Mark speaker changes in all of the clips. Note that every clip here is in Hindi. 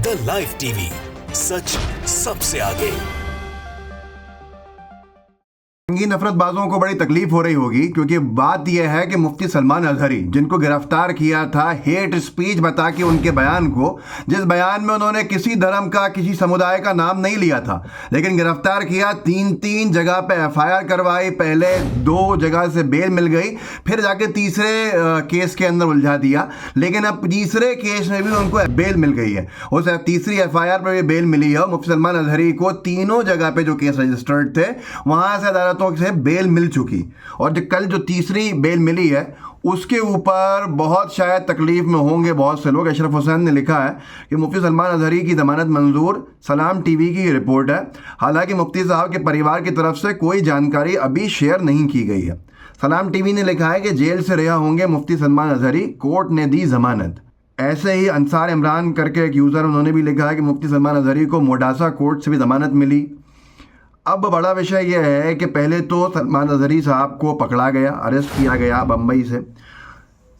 Speaker 1: द लाइव टीवी, सच सबसे आगे।
Speaker 2: नफरतबाजों को बड़ी तकलीफ हो रही होगी, क्योंकि बात यह है कि मुफ्ती सलमान अजहरी, जिनको गिरफ्तार किया था हेट स्पीच बता के उनके बयान को, जिस बयान में उन्होंने किसी धर्म का, किसी समुदाय का नाम नहीं लिया था, लेकिन गिरफ्तार किया, तीन जगह पे एफआईआर करवाई, पहले 2 जगह से बेल मिल गई, फिर जाके तीसरे केस के अंदर उलझा दिया, लेकिन अब तीसरे केस में भी उनको बेल मिल गई है। उस तीसरी एफआईआर पर भी बेल मिली है। मुफ्ती सलमान अजहरी को तीनों जगह पे जो केस रजिस्टर्ड थे वहां से अदालतों से बेल मिल चुकी, और जो कल जो तीसरी बेल मिली है उसके ऊपर बहुत शायद तकलीफ में होंगे बहुत से लोग। अशरफ हुसैन ने लिखा है कि मुफ्ती सलमान अजहरी की जमानत मंजूर, सलाम टीवी की रिपोर्ट है। हालांकि मुफ्ती साहब के परिवार की तरफ से कोई जानकारी अभी शेयर नहीं की गई है। सलाम टीवी ने लिखा है कि जेल से रिहा होंगे मुफ्ती सलमान अजहरी, कोर्ट ने दी जमानत। ऐसे ही अंसार इमरान करके एक यूज़र, उन्होंने भी लिखा है कि मुफ्ती सलमान अजहरी को मोडासा कोर्ट से भी जमानत मिली। अब बड़ा विषय यह है कि पहले तो सलमान अजहरी साहब को पकड़ा गया, अरेस्ट किया गया बम्बई से।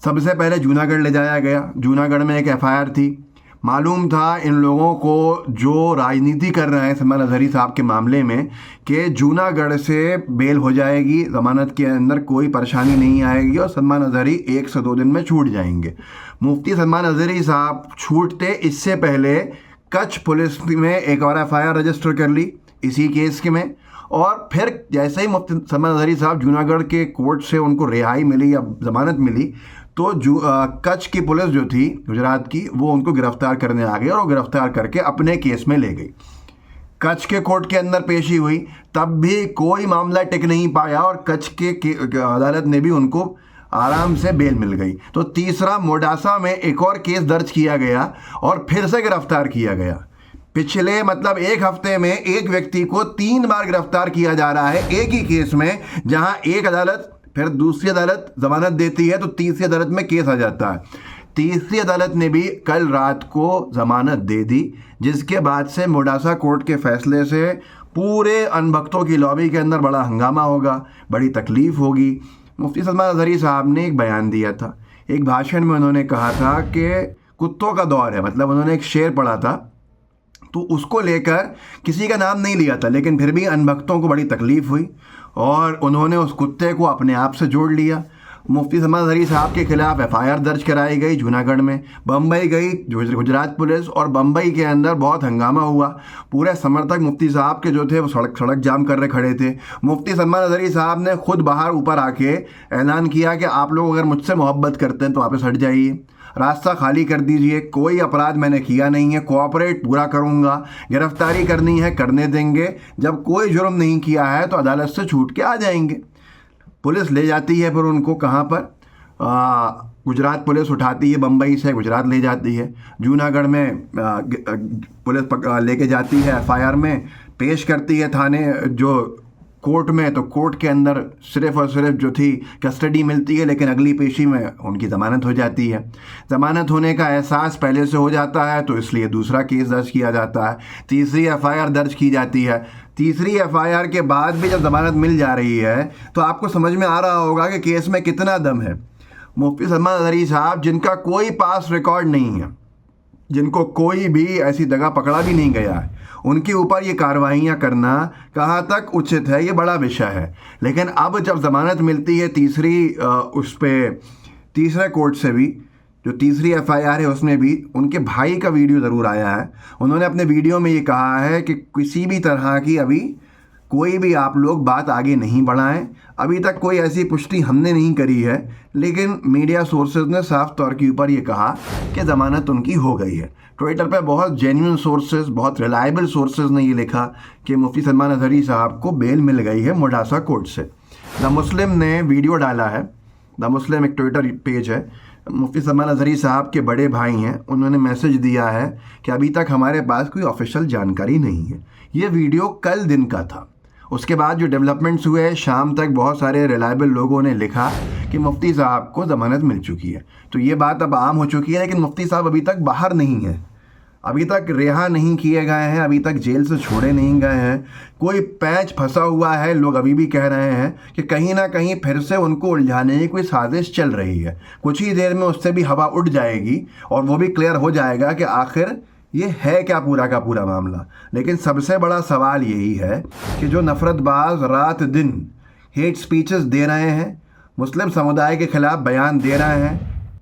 Speaker 2: सबसे पहले जूनागढ़ ले जाया गया। जूनागढ़ में एक एफआईआर थी। मालूम था इन लोगों को जो राजनीति कर रहे हैं सलमान अजहरी साहब के मामले में, कि जूनागढ़ से बेल हो जाएगी, ज़मानत के अंदर कोई परेशानी नहीं आएगी और सलमान अजहरी 1 से 2 दिन में छूट जाएंगे। मुफ्ती सलमान अजहरी साहब छूटते इससे पहले कच्छ पुलिस में एक और एफआईआर रजिस्टर कर ली इसी केस के में, और फिर जैसे ही मुफ्ती सलमान अजहरी साहब जूनागढ़ के कोर्ट से उनको रिहाई मिली या ज़मानत मिली, तो कच्छ की पुलिस जो थी गुजरात की, वो उनको गिरफ्तार करने आ गई और वो गिरफ्तार करके अपने केस में ले गई। कच्छ के कोर्ट के अंदर पेशी हुई, तब भी कोई मामला टिक नहीं पाया और कच्छ के अदालत ने भी उनको आराम से बेल मिल गई। तो तीसरा मोडासा में एक और केस दर्ज किया गया और फिर से गिरफ्तार किया गया। पिछले मतलब 1 हफ्ते में एक व्यक्ति को 3 बार गिरफ्तार किया जा रहा है एक ही केस में, जहां एक अदालत फिर दूसरी अदालत जमानत देती है तो तीसरी अदालत में केस आ जाता है। तीसरी अदालत ने भी कल रात को जमानत दे दी, जिसके बाद से मोडासा कोर्ट के फैसले से पूरे अनभक्तों की लॉबी के अंदर बड़ा हंगामा होगा, बड़ी तकलीफ होगी। मुफ्ती सलमान अजहरी साहब ने एक बयान दिया था, एक भाषण में उन्होंने कहा था कि कुत्तों का दौर है, मतलब उन्होंने एक शेर पढ़ा था, तो उसको लेकर किसी का नाम नहीं लिया था, लेकिन फिर भी अनभक्तों को बड़ी तकलीफ हुई और उन्होंने उस कुत्ते को अपने आप से जोड़ लिया। मुफ्ती सलमान अजहरी साहब के खिलाफ एफआईआर दर्ज कराई गई जूनागढ़ में, बम्बई गई गुजरात पुलिस, और बम्बई के अंदर बहुत हंगामा हुआ। पूरे समर्थक मुफ्ती साहब के जो थे वो सड़क जाम कर रहे खड़े थे। मुफ्ती सलमान अजहरी साहब ने खुद बाहर ऊपर आके ऐलान किया कि आप लोग अगर मुझसे मोहब्बत करते हैं तो वापस हट जाइए, रास्ता खाली कर दीजिए, कोई अपराध मैंने किया नहीं है, कोऑपरेट पूरा करूंगा, गिरफ्तारी करनी है करने देंगे, जब कोई जुर्म नहीं किया है तो अदालत से छूट के आ जाएंगे। पुलिस ले जाती है फिर उनको कहाँ पर, गुजरात पुलिस उठाती है, बम्बई से गुजरात ले जाती है, जूनागढ़ में पुलिस लेके जाती है, एफआईआर में पेश करती है थाने जो कोर्ट में, तो कोर्ट के अंदर सिर्फ और सिर्फ जो थी कस्टडी मिलती है, लेकिन अगली पेशी में उनकी ज़मानत हो जाती है। ज़मानत होने का एहसास पहले से हो जाता है तो इसलिए दूसरा केस दर्ज किया जाता है, तीसरी एफआईआर दर्ज की जाती है। तीसरी एफआईआर के बाद भी जब ज़मानत मिल जा रही है तो आपको समझ में आ रहा होगा कि केस में कितना दम है। मुफ्ती सलमान अजहरी साहब, जिनका कोई पास रिकॉर्ड नहीं है, जिनको कोई भी ऐसी जगह पकड़ा भी नहीं गया है, उनके ऊपर ये कार्रवाइयाँ करना कहाँ तक उचित है, ये बड़ा विषय है। लेकिन अब जब ज़मानत मिलती है तीसरे कोर्ट से भी, जो तीसरी एफआईआर है उसमें भी उनके भाई का वीडियो ज़रूर आया है। उन्होंने अपने वीडियो में ये कहा है कि किसी भी तरह की अभी कोई भी आप लोग बात आगे नहीं बढ़ाएं, अभी तक कोई ऐसी पुष्टि हमने नहीं करी है, लेकिन मीडिया सोर्सेज ने साफ तौर के ऊपर ये कहा कि ज़मानत उनकी हो गई है। ट्विटर पे बहुत जेन्युइन सोर्सेज, बहुत रिलायबल सोर्सेज ने ये लिखा कि मुफ्ती सलमान अजहरी साहब को बेल मिल गई है मोडासा कोर्ट से। द मुस्लिम ने वीडियो डाला है, द मुस्लिम एक ट्विटर पेज है, मुफ्ती सलमान अजहरी साहब के बड़े भाई हैं, उन्होंने मैसेज दिया है कि अभी तक हमारे पास कोई ऑफिशियल जानकारी नहीं है। ये वीडियो कल दिन का था। उसके बाद जो डेवलपमेंट्स हुए, शाम तक बहुत सारे रिलायबल लोगों ने लिखा कि मुफ्ती साहब को ज़मानत मिल चुकी है। तो ये बात अब आम हो चुकी है, लेकिन मुफ्ती साहब अभी तक बाहर नहीं है, अभी तक रिहा नहीं किए गए हैं, अभी तक जेल से छोड़े नहीं गए हैं। कोई पैच फंसा हुआ है। लोग अभी भी कह रहे हैं कि कहीं ना कहीं फिर से उनको उलझाने की कोई साजिश चल रही है। कुछ ही देर में उससे भी हवा उड़ जाएगी और वो भी क्लियर हो जाएगा कि आखिर ये है क्या पूरा का पूरा मामला। लेकिन सबसे बड़ा सवाल यही है कि जो नफरतबाज रात दिन हेट स्पीचेस दे रहे हैं, मुस्लिम समुदाय के खिलाफ बयान दे रहे हैं,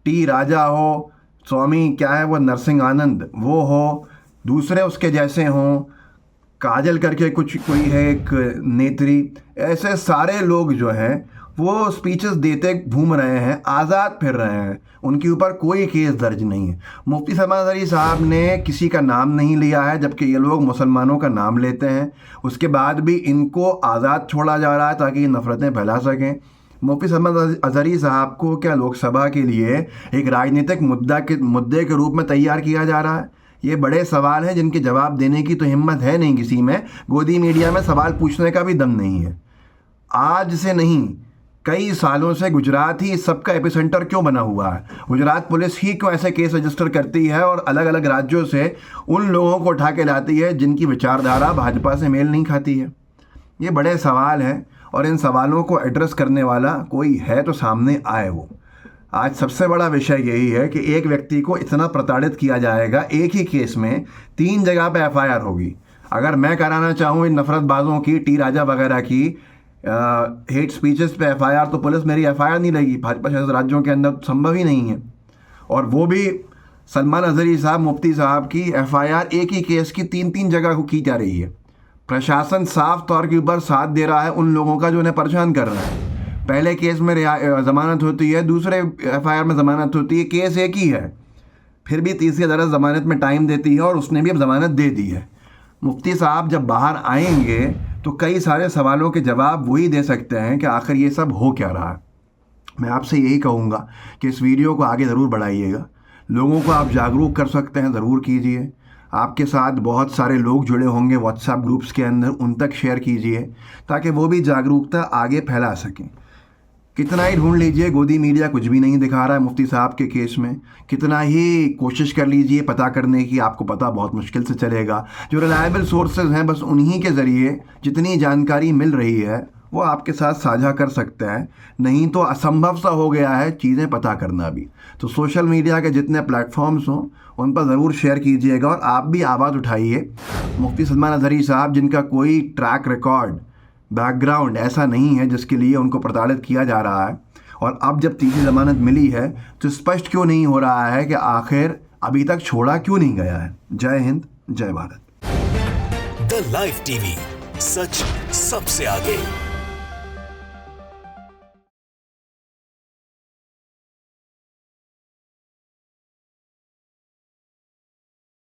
Speaker 2: टी राजा हो, स्वामी क्या है वो नरसिंह आनंद वो हो, दूसरे उसके जैसे हों, काजल करके कोई है एक नेत्री, ऐसे सारे लोग जो हैं वो स्पीचेस देते घूम रहे हैं, आज़ाद फिर रहे हैं, उनके ऊपर कोई केस दर्ज नहीं है। मुफ्ती सलमान अज़हरी साहब ने किसी का नाम नहीं लिया है, जबकि ये लोग मुसलमानों का नाम लेते हैं। उसके बाद भी इनको आज़ाद छोड़ा जा रहा है ताकि ये नफ़रतें फैला सकें। मुफ्ती सलमान अज़हरी साहब को क्या लोकसभा के लिए एक राजनीतिक मुद्दे के रूप में तैयार किया जा रहा है? ये बड़े सवाल हैं जिनके जवाब देने की तो हिम्मत है नहीं किसी में। गोदी मीडिया में सवाल पूछने का भी दम नहीं है। आज से नहीं, कई सालों से गुजरात ही इस सब का एपिसेंटर क्यों बना हुआ है? गुजरात पुलिस ही क्यों ऐसे केस रजिस्टर करती है और अलग अलग राज्यों से उन लोगों को उठा के लाती है जिनकी विचारधारा भाजपा से मेल नहीं खाती है? ये बड़े सवाल हैं और इन सवालों को एड्रेस करने वाला कोई है तो सामने आए वो। आज सबसे बड़ा विषय यही है कि एक व्यक्ति को इतना प्रताड़ित किया जाएगा, एक ही केस में 3 जगह पे एफआईआर होगी। अगर मैं कराना चाहूँ इन नफरतबाजों की, टी राजा वगैरह की हेट स्पीचेस पे एफआईआर, तो पुलिस मेरी एफआईआर नहीं लेगी। भाजपा शासित राज्यों के अंदर संभव ही नहीं है। और वो भी सलमान अज़हरी साहब, मुफ्ती साहब की एफआईआर एक ही केस की 3-3 जगह को की जा रही है। प्रशासन साफ तौर के ऊपर साथ दे रहा है उन लोगों का जो उन्हें परेशान कर रहा है। पहले केस में ज़मानत होती है, दूसरे एफआईआर में ज़मानत होती है, केस एक ही है, फिर भी तीसरी अदालत ज़मानत में टाइम देती है और उसने भी अब ज़मानत दे दी है। मुफ्ती साहब जब बाहर आएंगे तो कई सारे सवालों के जवाब वही दे सकते हैं कि आखिर ये सब हो क्या रहा है। मैं आपसे यही कहूँगा कि इस वीडियो को आगे ज़रूर बढ़ाइएगा। लोगों को आप जागरूक कर सकते हैं, ज़रूर कीजिए। आपके साथ बहुत सारे लोग जुड़े होंगे व्हाट्सएप ग्रुप्स के अंदर, उन तक शेयर कीजिए ताकि वो भी जागरूकता आगे फैला सकें। कितना ही ढूंढ लीजिए, गोदी मीडिया कुछ भी नहीं दिखा रहा है मुफ्ती साहब के केस में। कितना ही कोशिश कर लीजिए पता करने की, आपको पता बहुत मुश्किल से चलेगा। जो रिलायबल सोर्सेज हैं बस उन्हीं के ज़रिए जितनी जानकारी मिल रही है वो आपके साथ साझा कर सकते हैं, नहीं तो असंभव सा हो गया है चीज़ें पता करना भी। तो सोशल मीडिया के जितने प्लेटफॉर्म्स हों उन पर ज़रूर शेयर कीजिएगा और आप भी आवाज़ उठाइए। मुफ्ती सलमान अज़हरी साहब जिनका कोई ट्रैक रिकॉर्ड, बैकग्राउंड ऐसा नहीं है जिसके लिए उनको प्रताड़ित किया जा रहा है, और अब जब तीसरी ज़मानत मिली है तो स्पष्ट क्यों नहीं हो रहा है कि आखिर अभी तक छोड़ा क्यों नहीं गया है। जय हिंद, जय भारत।
Speaker 1: द लाइव टीवी, सच सबसे आगे।